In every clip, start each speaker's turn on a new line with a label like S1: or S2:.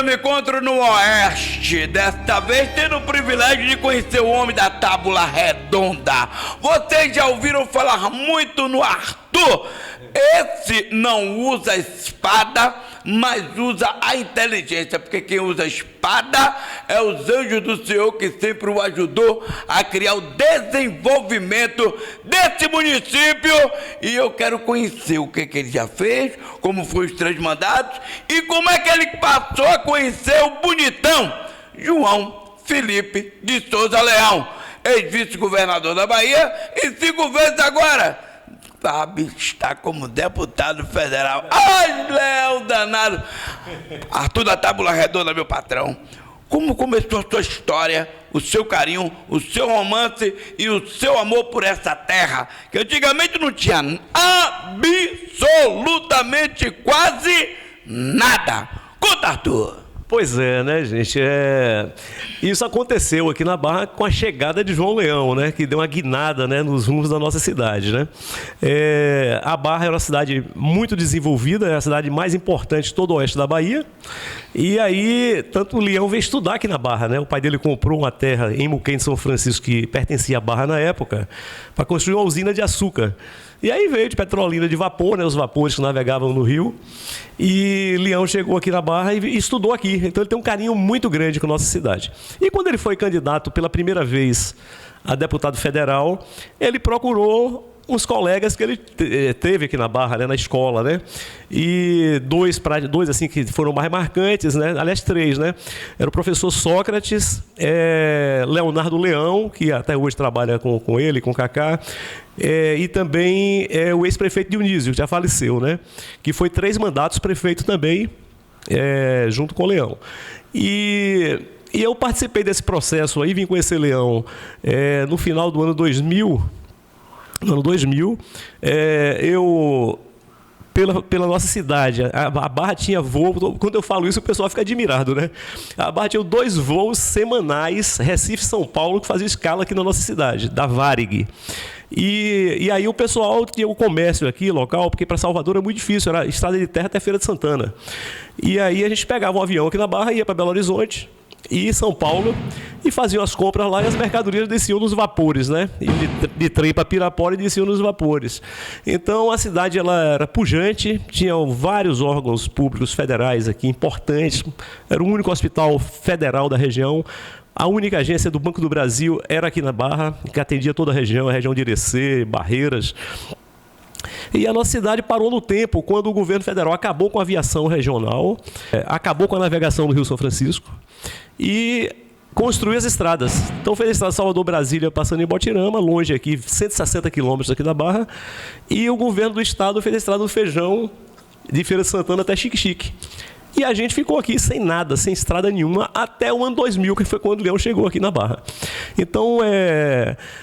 S1: me encontro no Oeste, desta vez tendo o privilégio de conhecer o homem da tábua redonda. Vocês já ouviram falar muito no Arthur? Esse não usa espada, mas usa a inteligência, porque quem usa espada é os anjos do Senhor que sempre o ajudou a criar o desenvolvimento desse município. E eu quero conhecer o que ele já fez, como foi os 3 mandatos e como é que ele passou a conhecer o bonitão João Felipe de Souza Leão, ex-vice-governador da Bahia e 5 vezes agora sabe, está como deputado federal. Ai, Léo danado. Arthur da Tábua Redonda, meu patrão. Como começou a sua história, o seu carinho, o seu romance e o seu amor por essa terra, que antigamente não tinha absolutamente quase nada. Conta, Arthur.
S2: Pois é, né, gente? Isso aconteceu aqui na Barra com a chegada de João Leão, né? Que deu uma guinada, né, nos rumos da nossa cidade, né? A Barra era uma cidade muito desenvolvida, é a cidade mais importante de todo o oeste da Bahia. E aí, tanto o Leão veio estudar aqui na Barra, né? O pai dele comprou uma terra em Muquém de São Francisco, que pertencia à Barra na época, para construir uma usina de açúcar. E aí veio de Petrolina de vapor, né, os vapores que navegavam no rio. E Leão chegou aqui na Barra e estudou aqui. Então ele tem um carinho muito grande com a nossa cidade. E quando ele foi candidato pela primeira vez a deputado federal, ele procurou uns colegas que ele teve aqui na Barra, né, na escola, né? E dois assim que foram mais marcantes, né? Aliás, 3, né? Era o professor Sócrates, Leonardo Leão, que até hoje trabalha com ele, com o Cacá, e também o ex-prefeito Dionísio, que já faleceu, né? Que foi 3 mandatos prefeito também, junto com o Leão. E eu participei desse processo aí, vim conhecer Leão no final do ano 2000. No ano 2000, pela nossa cidade, a Barra tinha voo. Quando eu falo isso, o pessoal fica admirado, né? A Barra tinha 2 voos semanais, Recife-São Paulo, que fazia escala aqui na nossa cidade, da Varig. E aí o pessoal tinha o comércio aqui, local, porque para Salvador é muito difícil, era estrada de terra até Feira de Santana. E aí a gente pegava um avião aqui na Barra, ia para Belo Horizonte e São Paulo, e faziam as compras lá e as mercadorias desciam nos vapores, né? E de trem para Pirapora e desciam nos vapores. Então a cidade ela era pujante, tinha vários órgãos públicos federais aqui importantes, era o único hospital federal da região. A única agência do Banco do Brasil era aqui na Barra, que atendia toda a região de Irecê, Barreiras. E a nossa cidade parou no tempo quando o governo federal acabou com a aviação regional, acabou com a navegação no Rio São Francisco e construiu as estradas. Então fez a estrada Salvador-Brasília passando em Botirama, longe aqui, 160 quilômetros aqui da Barra, e o governo do estado fez a estrada do Feijão de Feira de Santana até Xique-Xique. E a gente ficou aqui sem nada, sem estrada nenhuma, até o ano 2000, que foi quando o Leão chegou aqui na Barra. Então,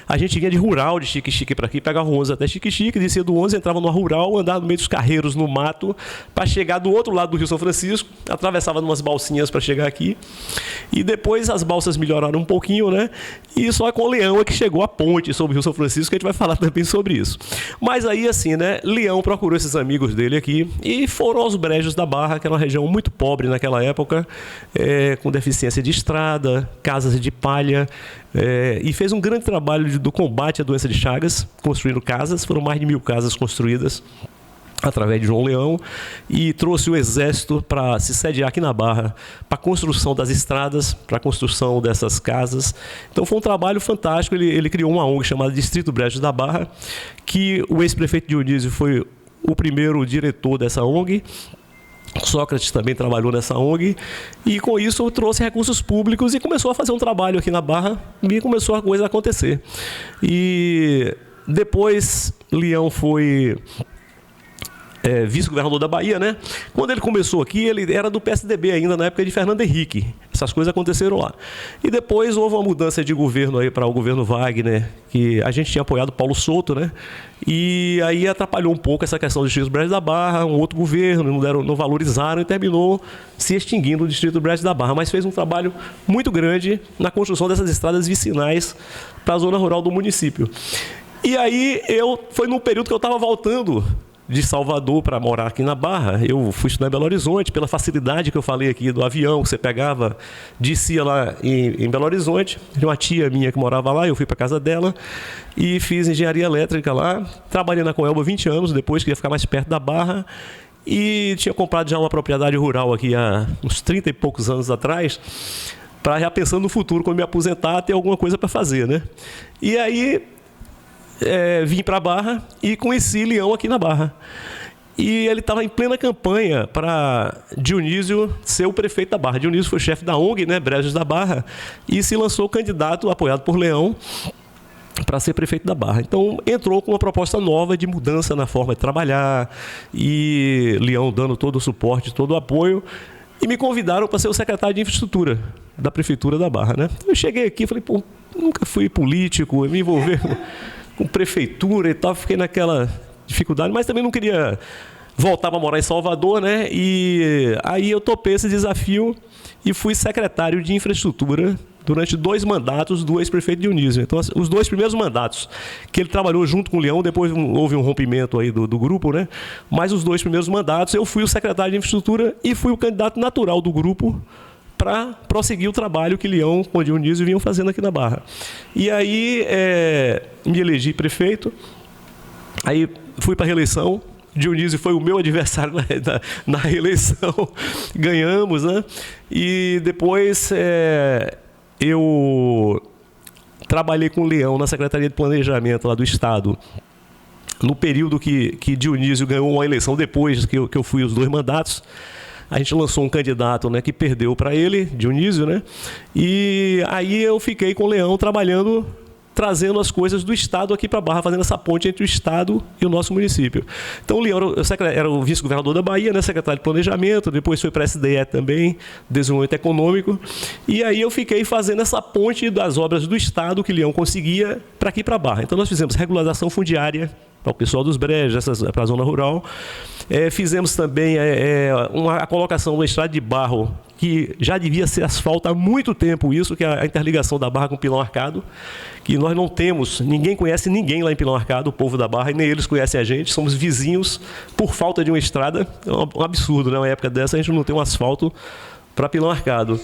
S2: a gente vinha de rural, de Xique-Xique para aqui, pegava o 11 até Xique-Xique, descia do 11, entrava no rural, andava no meio dos carreiros, no mato, para chegar do outro lado do Rio São Francisco, atravessava umas balsinhas para chegar aqui. E depois as balsas melhoraram um pouquinho, né? E só com o Leão é que chegou a ponte sobre o Rio São Francisco, que a gente vai falar também sobre isso. Mas aí, assim, né? Leão procurou esses amigos dele aqui e foram aos brejos da Barra, que era uma região muito pobre naquela época, com deficiência de estrada, casas de palha, e fez um grande trabalho do combate à doença de Chagas, construindo casas, foram mais de 1000 casas construídas através de João Leão, e trouxe o exército para se sediar aqui na Barra, para a construção das estradas, para a construção dessas casas. Então foi um trabalho fantástico. Ele criou uma ONG chamada Distrito Brejos da Barra, que o ex-prefeito Dionísio foi o primeiro diretor dessa ONG. Sócrates também trabalhou nessa ONG, e com isso trouxe recursos públicos e começou a fazer um trabalho aqui na Barra, e começou a coisa a acontecer. E depois Leão foi vice-governador da Bahia, né? Quando ele começou aqui, ele era do PSDB ainda, na época de Fernando Henrique. Essas coisas aconteceram lá. E depois houve uma mudança de governo aí para o governo Wagner, que a gente tinha apoiado Paulo Souto, né? E aí atrapalhou um pouco essa questão do Distrito Brejos da Barra, um outro governo, não valorizaram e terminou se extinguindo o Distrito Brejos da Barra, mas fez um trabalho muito grande na construção dessas estradas vicinais para a zona rural do município. E aí foi num período que eu estava voltando de Salvador para morar aqui na Barra. Eu fui estudar em Belo Horizonte, pela facilidade que eu falei aqui do avião, que você pegava, descia lá em Belo Horizonte. Tinha uma tia minha que morava lá, eu fui para casa dela e fiz engenharia elétrica lá. Trabalhei na Coelba 20 anos, depois queria ficar mais perto da Barra. E tinha comprado já uma propriedade rural aqui há uns 30 e poucos anos atrás, para já pensando no futuro, quando me aposentar, ter alguma coisa para fazer, né? E aí vim para a Barra e conheci Leão aqui na Barra. E ele estava em plena campanha para Dionísio ser o prefeito da Barra. Dionísio foi chefe da ONG, né, Brejos da Barra, e se lançou candidato, apoiado por Leão, para ser prefeito da Barra. Então, entrou com uma proposta nova de mudança na forma de trabalhar, e Leão dando todo o suporte, todo o apoio, e me convidaram para ser o secretário de infraestrutura da Prefeitura da Barra, né? Eu cheguei aqui e falei, pô, nunca fui político, me envolver com prefeitura e tal, fiquei naquela dificuldade, mas também não queria voltar para morar em Salvador, né? E aí eu topei esse desafio e fui secretário de infraestrutura durante 2 mandatos do ex-prefeito Dionísio. Então, os 2 primeiros mandatos que ele trabalhou junto com o Leão, depois houve um rompimento aí do grupo, né? Mas os 2 primeiros mandatos eu fui o secretário de infraestrutura e fui o candidato natural do grupo para prosseguir o trabalho que Leão com o Dionísio vinham fazendo aqui na Barra. E aí me elegi prefeito, aí fui para a reeleição. Dionísio foi o meu adversário na reeleição, ganhamos, né? E depois eu trabalhei com o Leão na Secretaria de Planejamento lá do Estado, no período que Dionísio ganhou uma eleição, depois que eu fui os 2 mandatos. A gente lançou um candidato, né, que perdeu para ele, Dionísio, né? E aí eu fiquei com o Leão trabalhando, trazendo as coisas do Estado aqui para a Barra, fazendo essa ponte entre o Estado e o nosso município. Então, o Leão era o vice-governador da Bahia, né, secretário de Planejamento, depois foi para a SDE também, Desenvolvimento Econômico, e aí eu fiquei fazendo essa ponte das obras do Estado que o Leão conseguia para aqui para a Barra. Então, nós fizemos regularização fundiária para o pessoal dos brejos, para a zona rural. Fizemos também a colocação da estrada de barro, que já devia ser asfalto há muito tempo isso, que é a interligação da Barra com o Pilão Arcado, que nós não temos, ninguém conhece ninguém lá em Pilão Arcado, o povo da Barra, e nem eles conhecem a gente, somos vizinhos por falta de uma estrada. É um absurdo, né? Uma época dessa a gente não tem um asfalto para Pilão Arcado.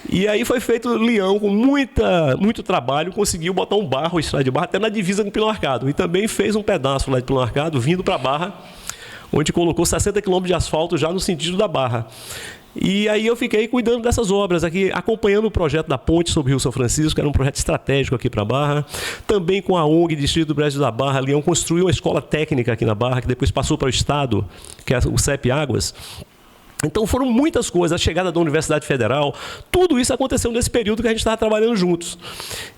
S2: E aí foi feito Leão com muito trabalho, conseguiu botar um barro, estrada de barro, até na divisa com Pilão Arcado. E também fez um pedaço lá de Pilão Arcado, vindo para a Barra, onde colocou 60 quilômetros de asfalto já no sentido da Barra. E aí eu fiquei cuidando dessas obras aqui, acompanhando o projeto da ponte sobre o Rio São Francisco, que era um projeto estratégico aqui para a Barra. Também com a ONG Distrito do Brejo da Barra, Leão construiu uma escola técnica aqui na Barra, que depois passou para o Estado, que é o CEP Águas. Então foram muitas coisas, a chegada da Universidade Federal, tudo isso aconteceu nesse período que a gente estava trabalhando juntos.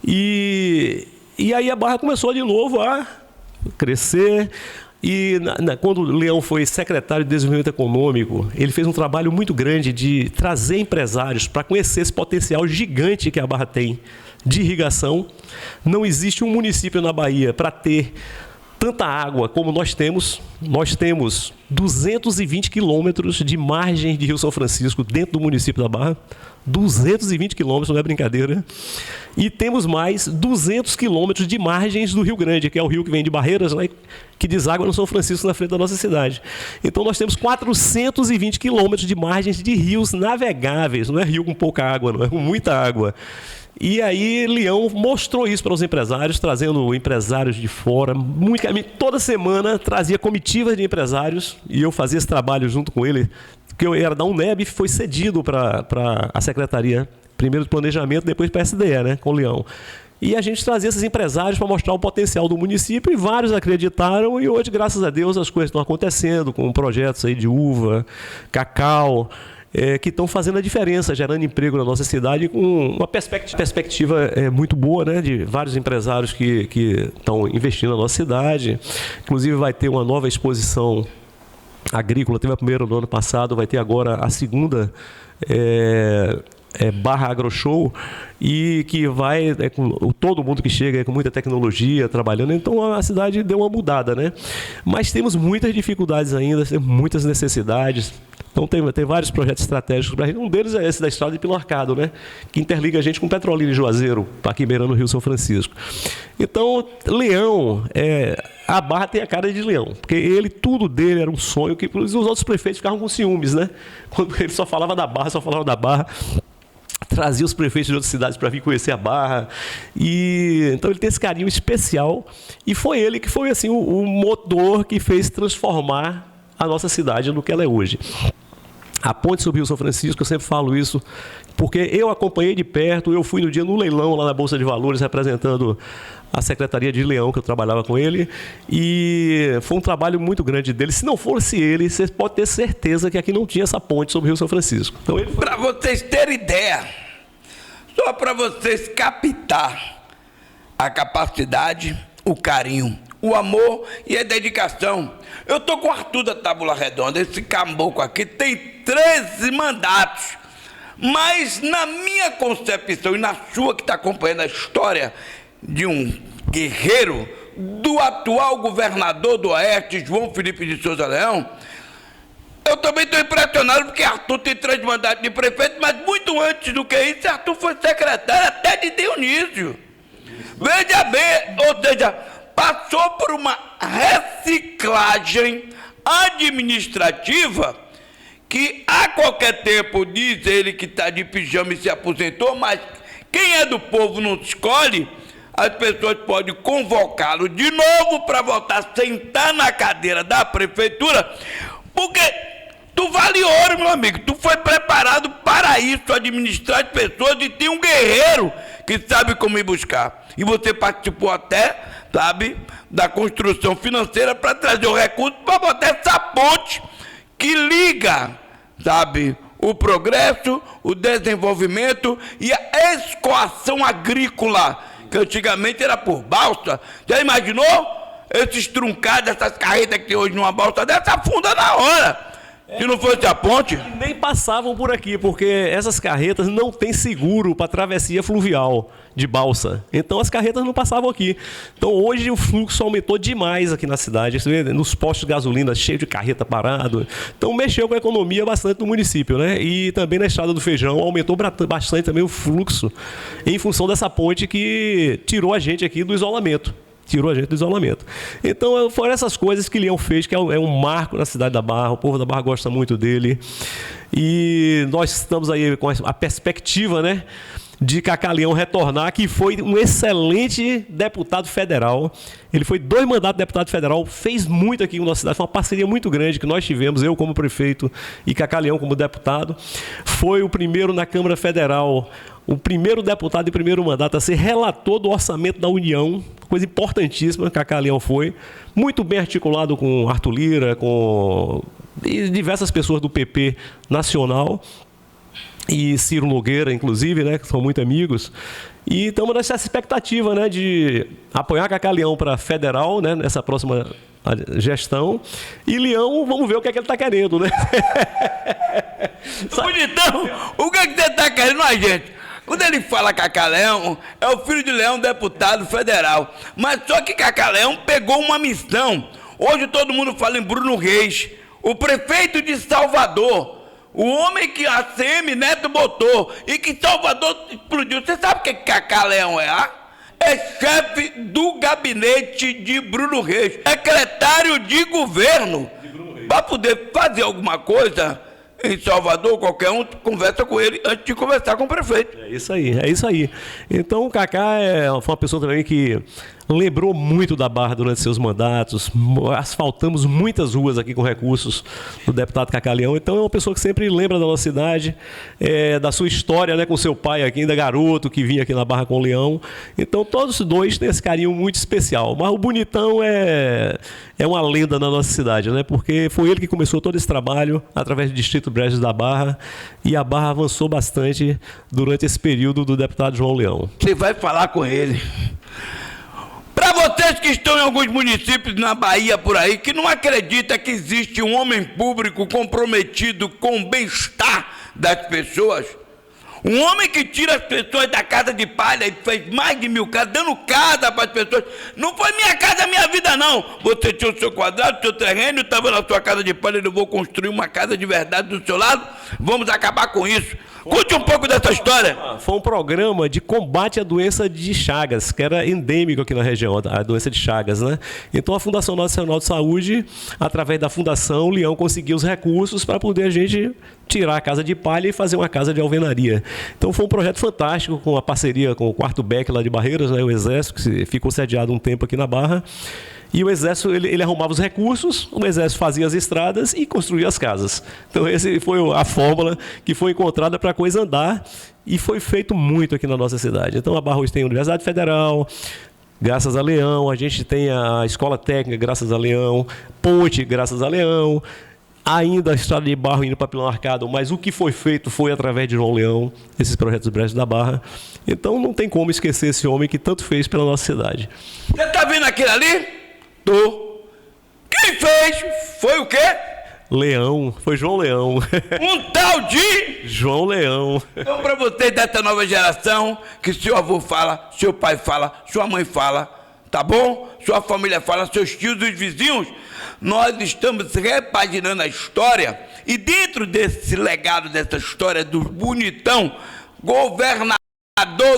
S2: E aí a Barra começou de novo a crescer. E quando o Leão foi secretário de Desenvolvimento Econômico, ele fez um trabalho muito grande de trazer empresários para conhecer esse potencial gigante que a Barra tem de irrigação. Não existe um município na Bahia para ter tanta água como nós temos. Nós temos 220 quilômetros de margem de Rio São Francisco dentro do município da Barra. 220 quilômetros, não é brincadeira. E temos mais 200 quilômetros de margens do Rio Grande, que é o rio que vem de Barreiras, né, que deságua no São Francisco, na frente da nossa cidade. Então, nós temos 420 quilômetros de margens de rios navegáveis. Não é rio com pouca água, não é com muita água. E aí, Leão mostrou isso para os empresários, trazendo empresários de fora. Toda semana trazia comitivas de empresários, e eu fazia esse trabalho junto com ele, que eu era da UNEB e foi cedido para a Secretaria, primeiro de Planejamento, depois para a SDE, né, com o Leão. E a gente trazia esses empresários para mostrar o potencial do município, e vários acreditaram, e hoje, graças a Deus, as coisas estão acontecendo, com projetos aí de uva, cacau, que estão fazendo a diferença, gerando emprego na nossa cidade, com uma perspectiva muito boa, né, de vários empresários que estão investindo na nossa cidade. Inclusive vai ter uma nova exposição agrícola, teve a primeira no ano passado, vai ter agora a segunda Barra Agro Show, e que vai com todo mundo que chega com muita tecnologia trabalhando. Então a cidade deu uma mudada, né? Mas temos muitas dificuldades ainda, muitas necessidades. Então tem vários projetos estratégicos para a gente. Um deles é esse da Estrada de Pilarcado, né? Que interliga a gente com Petrolina e Juazeiro, aqui beirando o Rio São Francisco. Então, Leão, a Barra tem a cara de Leão, porque tudo dele era um sonho que os outros prefeitos ficavam com ciúmes, né? Quando ele só falava da Barra, trazia os prefeitos de outras cidades para vir conhecer a Barra. Então ele tem esse carinho especial, e foi ele que foi assim, o motor que fez transformar a nossa cidade no que ela é hoje. A ponte sobre o Rio São Francisco, eu sempre falo isso, porque eu acompanhei de perto, eu fui no dia no leilão lá na Bolsa de Valores, representando a Secretaria de Leão, que eu trabalhava com ele, e foi um trabalho muito grande dele. Se não fosse ele, você pode ter certeza que aqui não tinha essa ponte sobre o Rio São Francisco. Então,
S1: para vocês terem ideia, só para vocês captar a capacidade, o carinho, o amor e a dedicação. Eu estou com o Arthur da Tábula Redonda, esse caboclo aqui tem 13 mandatos, mas na minha concepção e na sua, que está acompanhando a história de um guerreiro, do atual governador do Oeste, João Felipe de Souza Leão, eu também estou impressionado porque Arthur tem 3 mandatos de prefeito, mas muito antes do que isso, Arthur foi secretário até de Dionísio. Veja bem, ou seja, passou por uma reciclagem administrativa que a qualquer tempo diz ele que está de pijama e se aposentou, mas quem é do povo não escolhe. As pessoas podem convocá-lo de novo para voltar a sentar na cadeira da prefeitura, porque tu vale ouro, meu amigo. Tu foi preparado para isso, administrar as pessoas, e tem um guerreiro que sabe como ir buscar. E você participou até, sabe, da construção financeira para trazer o recurso para botar essa ponte que liga, sabe, o progresso, o desenvolvimento e a escoação agrícola, que antigamente era por balsa. Já imaginou? Esses truncados, essas carretas que tem hoje numa balsa dessa, afunda na hora. Se não fosse a ponte.
S2: Nem passavam por aqui, porque essas carretas não têm seguro para travessia fluvial de balsa. Então as carretas não passavam aqui. Então hoje o fluxo aumentou demais aqui na cidade. Você vê, nos postos de gasolina cheio de carreta parado. Então mexeu com a economia bastante do município, né? E também na Estrada do Feijão aumentou bastante também o fluxo, em função dessa ponte que tirou a gente aqui do isolamento. Então foram essas coisas que Leão fez, que é um marco na cidade da Barra. O povo da Barra gosta muito dele. E nós estamos aí com a perspectiva, né, de Cacá Leão retornar, que foi um excelente deputado federal. Ele foi 2 mandatos de deputado federal, fez muito aqui na nossa cidade. Foi uma parceria muito grande que nós tivemos, eu como prefeito e Cacá Leão como deputado. Foi o primeiro na Câmara Federal, o primeiro deputado de primeiro mandato a ser relator do orçamento da União, coisa importantíssima. Cacá Leão foi muito bem articulado com Arthur Lira, com diversas pessoas do PP nacional, e Ciro Nogueira, inclusive, né, que são muito amigos. E estamos nessa expectativa, né, de apoiar Cacá Leão para federal, né, nessa próxima gestão. E Leão, vamos ver o que é que ele está querendo, né?
S1: Bonitão, o que é que você está querendo, a gente? Quando ele fala Cacá Leão, é o filho de Leão, deputado federal. Mas só que Cacá Leão pegou uma missão. Hoje todo mundo fala em Bruno Reis, o prefeito de Salvador, o homem que a ACM Neto botou e que Salvador explodiu. Você sabe o que Cacá Leão é? É chefe do gabinete de Bruno Reis, secretário de governo. Para poder fazer alguma coisa em Salvador, qualquer um conversa com ele antes de conversar com o prefeito.
S2: É isso aí. Então o Cacá foi uma pessoa também que lembrou muito da Barra durante seus mandatos. Asfaltamos muitas ruas aqui com recursos do deputado Cacá Leão. Então é uma pessoa que sempre lembra da nossa cidade, da sua história, né, com seu pai aqui, ainda garoto, que vinha aqui na Barra com o Leão. Então todos os dois têm esse carinho muito especial. Mas o Bonitão é uma lenda na nossa cidade, né, porque foi ele que começou todo esse trabalho através do Distrito Breves da Barra, e a Barra avançou bastante durante esse período do deputado João Leão.
S1: Você vai falar com ele. Para vocês que estão em alguns municípios na Bahia por aí, que não acreditam que existe um homem público comprometido com o bem-estar das pessoas, Um homem que tira as pessoas da casa de palha e fez mais de 1000 casas, dando casa para as pessoas. Não foi minha casa, minha vida, não. Você tinha o seu quadrado, o seu terreno, estava na sua casa de palha, eu vou construir uma casa de verdade do seu lado. Vamos acabar com isso. Conte um pouco dessa história.
S2: Foi um programa de combate à doença de Chagas, que era endêmico aqui na região, a doença de Chagas, né? Então a Fundação Nacional de Saúde, através da Fundação Leão, conseguiu os recursos para poder a gente tirar a casa de palha e fazer uma casa de alvenaria. Então foi um projeto fantástico, com a parceria com o 4º BEC lá de Barreiras, né, o Exército, que ficou sediado um tempo aqui na Barra. E o Exército, ele arrumava os recursos, o Exército fazia as estradas e construía as casas. Então, essa foi a fórmula que foi encontrada para a coisa andar e foi feito muito aqui na nossa cidade. Então, a Barra hoje tem a Universidade Federal, graças a Leão, a gente tem a Escola Técnica, graças a Leão, Ponte, graças a Leão, ainda a Estrada de Barro indo para Pilão Arcado, mas o que foi feito foi através de João Leão, esses projetos Breves da Barra. Então, não tem como esquecer esse homem que tanto fez pela nossa cidade.
S1: Você está vendo aquilo ali? Quem fez foi o quê?
S2: Leão, foi João Leão.
S1: Um tal de
S2: João Leão.
S1: Então, para vocês dessa nova geração, que seu avô fala, seu pai fala, sua mãe fala, tá bom? Sua família fala, seus tios e os vizinhos, nós estamos repaginando a história, e dentro desse legado, dessa história do bonitão, governador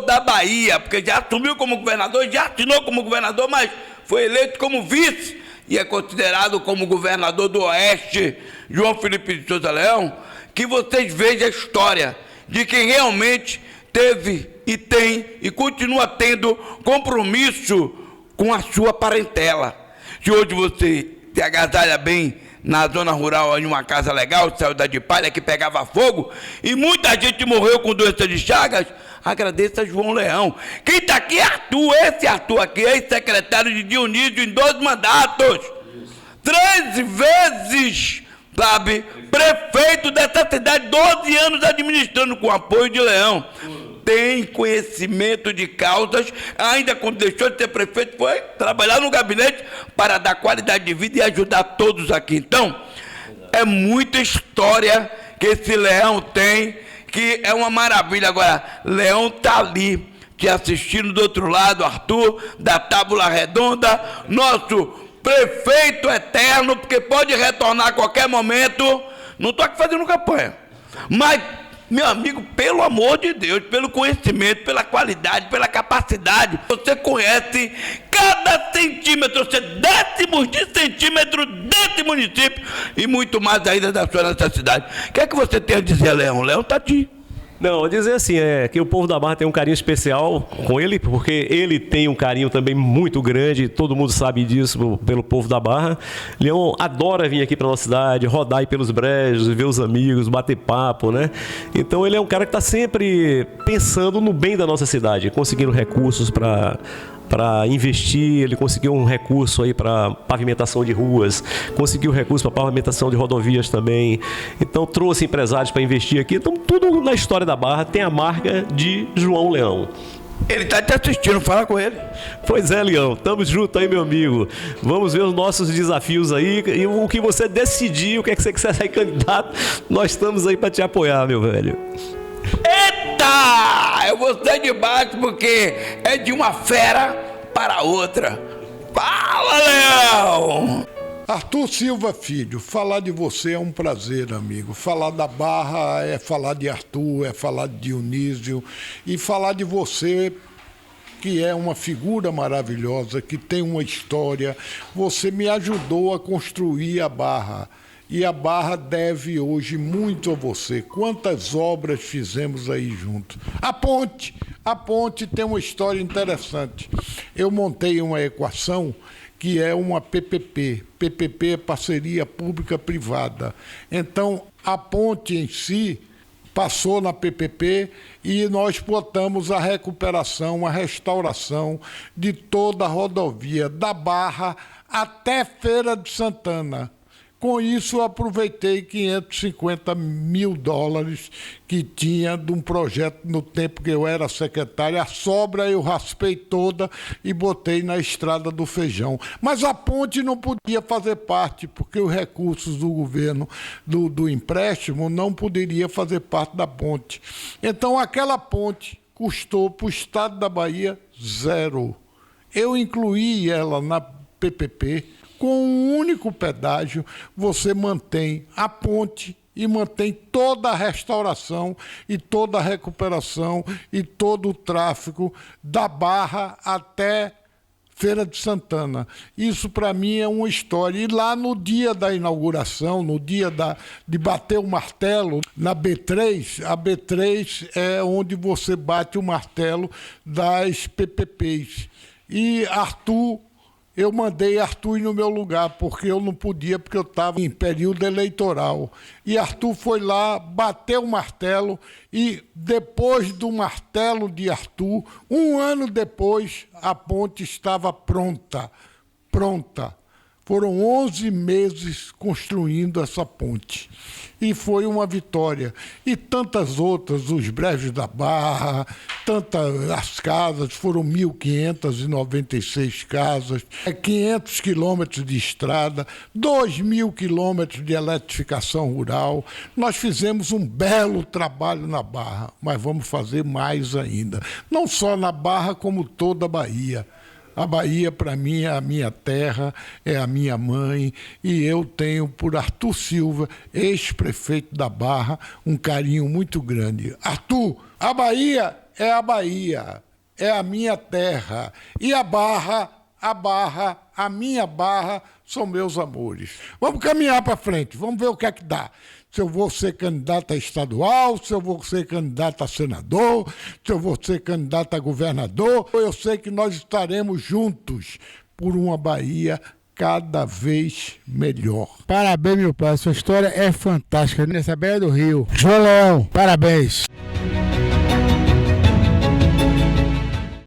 S1: da Bahia, porque já assumiu como governador, já assinou como governador, mas foi eleito como vice e é considerado como governador do Oeste, João Felipe de Souza Leão, que vocês vejam a história de quem realmente teve e tem e continua tendo compromisso com a sua parentela. Se hoje você se agasalha bem na zona rural, em uma casa legal, saiu da de palha que pegava fogo, e muita gente morreu com doença de Chagas, agradeça a João Leão. Quem está aqui é Arthur, esse Arthur aqui, ex-secretário de Dionísio em 2 mandatos. 13 vezes, sabe, prefeito dessa cidade, 12 anos administrando com apoio de Leão. Tem conhecimento de causas, ainda quando deixou de ser prefeito, foi trabalhar no gabinete para dar qualidade de vida e ajudar todos aqui. Então, é muita história que esse Leão tem, que é uma maravilha. Agora, Leão está ali, te assistindo do outro lado, Arthur, da Tábula Redonda, nosso prefeito eterno, porque pode retornar a qualquer momento. Não estou aqui fazendo campanha, mas, meu amigo, pelo amor de Deus, pelo conhecimento, pela qualidade, pela capacidade, você conhece cada centímetro, você décimos de centímetro desse município e muito mais ainda da sua necessidade. O que é que você tem a dizer, Leão? Leão está aqui.
S2: Não, vou dizer assim, que o povo da Barra tem um carinho especial com ele, porque ele tem um carinho também muito grande, todo mundo sabe disso pelo povo da Barra. Leão adora vir aqui para nossa cidade, rodar aí pelos brejos, ver os amigos, bater papo, né? Então ele é um cara que está sempre pensando no bem da nossa cidade, conseguindo recursos para investir. Ele conseguiu um recurso aí para pavimentação de ruas, conseguiu recurso para pavimentação de rodovias também. Então trouxe empresários para investir aqui. Então tudo na história da Barra tem a marca de João Leão.
S1: Ele está te assistindo, fala com ele.
S2: Pois é, Leão, estamos juntos aí, meu amigo. Vamos ver os nossos desafios aí, e o que você decidir, o que é que você quiser sair candidato, nós estamos aí para te apoiar, meu velho.
S1: Eita! Eu vou ser de baixo porque é de uma fera para outra. Fala, Leão!
S3: Arthur Silva Filho, falar de você é um prazer, amigo. Falar da Barra é falar de Arthur, é falar de Dionísio e falar de você, que é uma figura maravilhosa, que tem uma história. Você me ajudou a construir a Barra. E a Barra deve hoje muito a você. Quantas obras fizemos aí juntos. A ponte tem uma história interessante. Eu montei uma equação que é uma PPP. PPP é parceria pública-privada. Então, a ponte em si passou na PPP e nós botamos a recuperação, a restauração de toda a rodovia, da Barra até Feira de Santana. Com isso, eu aproveitei 550 mil dólares que tinha de um projeto no tempo que eu era secretário. A sobra eu raspei toda e botei na Estrada do Feijão. Mas a ponte não podia fazer parte, porque os recursos do governo do empréstimo não poderia fazer parte da ponte. Então, aquela ponte custou para o Estado da Bahia 0. Eu incluí ela na PPP. Com um único pedágio, você mantém a ponte e mantém toda a restauração e toda a recuperação e todo o tráfego da Barra até Feira de Santana. Isso, para mim, é uma história. E lá no dia da inauguração, no dia de bater o martelo, na B3, a B3 é onde você bate o martelo das PPPs. E eu mandei Arthur ir no meu lugar, porque eu não podia, porque eu estava em período eleitoral. E Arthur foi lá, bateu o martelo, e depois do martelo de Arthur, um ano depois, a ponte estava pronta. Foram 11 meses construindo essa ponte. E foi uma vitória. E tantas outras, os brejos da Barra, as casas, foram 1.596 casas, 500 quilômetros de estrada, 2.000 quilômetros de eletrificação rural. Nós fizemos um belo trabalho na Barra, mas vamos fazer mais ainda. Não só na Barra, como toda a Bahia. A Bahia, para mim, é a minha terra, é a minha mãe, e eu tenho por Arthur Silva, ex-prefeito da Barra, um carinho muito grande. Arthur, a Bahia, é a minha terra, e a minha Barra, são meus amores. Vamos caminhar para frente, vamos ver o que é que dá. Se eu vou ser candidato a estadual, se eu vou ser candidato a senador, se eu vou ser candidato a governador, eu sei que nós estaremos juntos por uma Bahia cada vez melhor.
S4: Parabéns, meu pai, sua história é fantástica, nessa beira do rio. João Leão, parabéns.